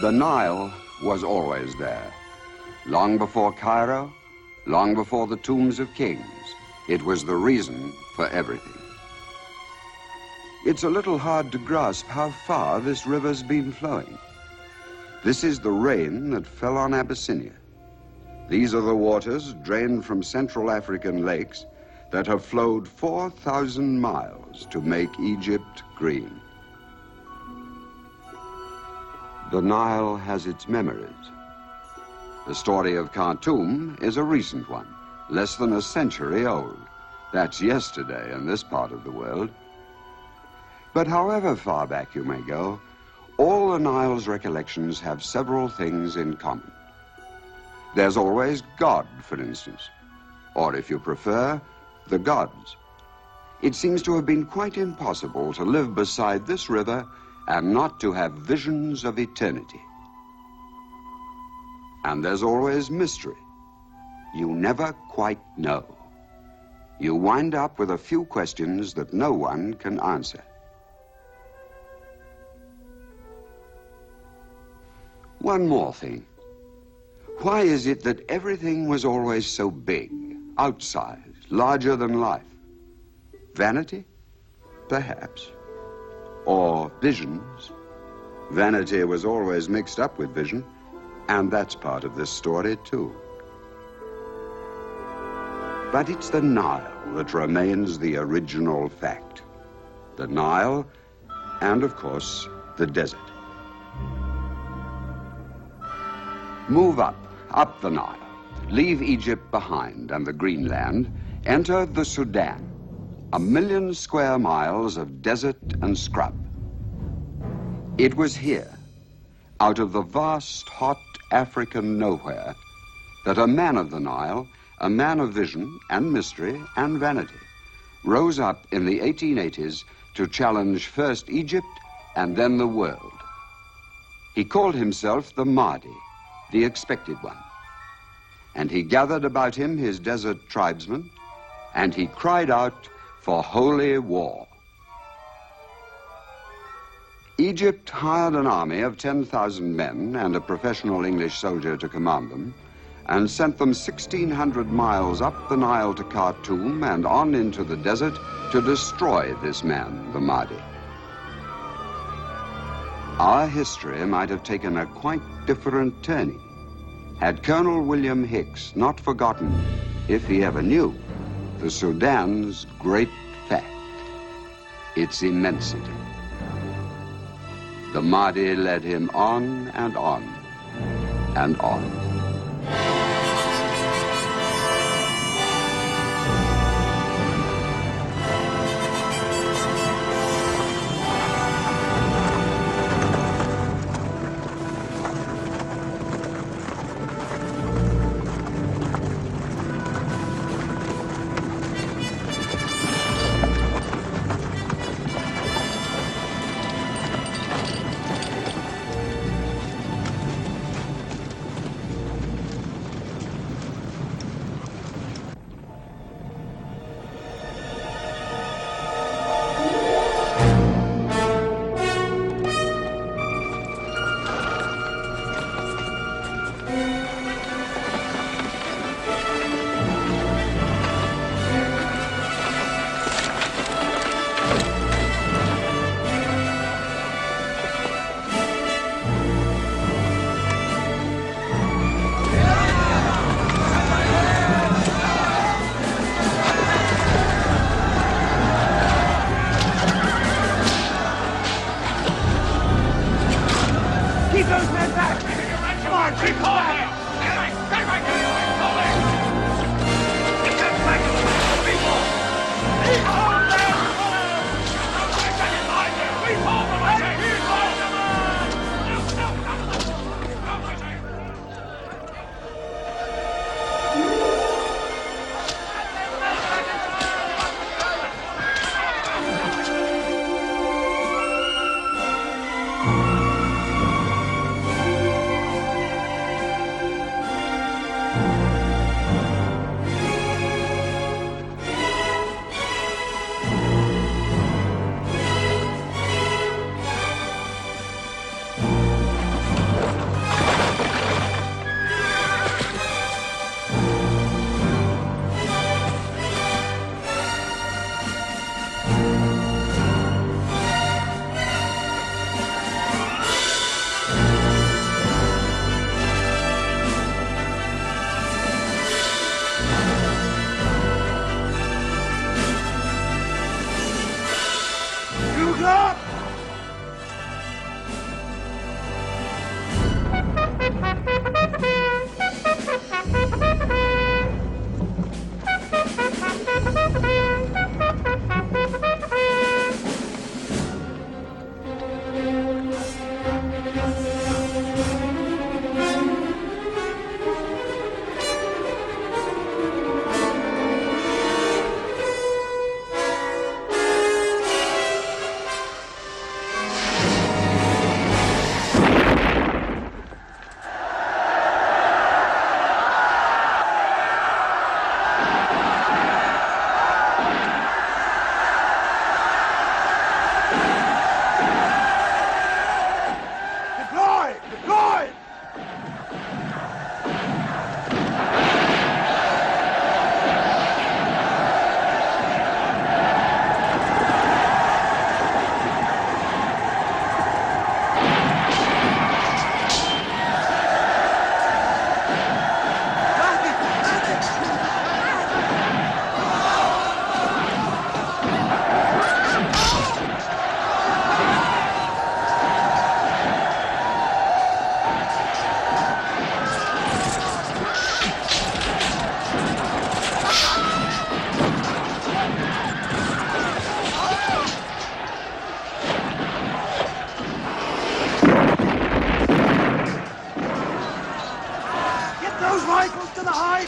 The Nile was always there. Long before Cairo, long before the tombs of kings, it was the reason for everything. It's a little hard to grasp how far this river's been flowing. This is the rain that fell on Abyssinia. These are the waters drained from Central African lakes that have flowed 4,000 miles to make Egypt green. The Nile has its memories. The story of Khartoum is a recent one, less than a century old. That's yesterday in this part of the world. But however far back you may go, all the Nile's recollections have several things in common. There's always God, for instance, or if you prefer, the gods. It seems to have been quite impossible to live beside this river and not to have visions of eternity. And there's always mystery. You never quite know. You wind up with a few questions that no one can answer. One more thing. Why is it that everything was always so big, outsized, larger than life? Vanity? Perhaps. Or visions? Vanity was always mixed up with vision, and that's part of this story too. But it's the Nile that remains the original fact. The Nile, and of course, the desert. Move up the Nile, leave Egypt behind and the Greenland, enter the Sudan, 1 million square miles of desert and scrub. It was here, out of the vast, hot African nowhere, that a man of the Nile, a man of vision and mystery and vanity, rose up in the 1880s to challenge first Egypt and then the world. He called himself the Mahdy, the expected one. And he gathered about him his desert tribesmen, and he cried out for holy war. Egypt hired an army of 10,000 men and a professional English soldier to command them, and sent them 1,600 miles up the Nile to Khartoum and on into the desert to destroy this man, the Mahdi. Our history might have taken a quite different turning had Colonel William Hicks not forgotten, if he ever knew, the Sudan's great fact, its immensity. The Mahdi led him on and on and on.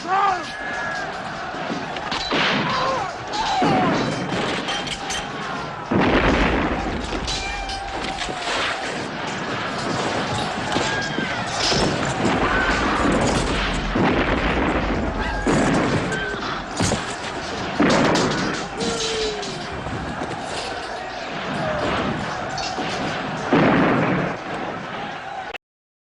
traitors!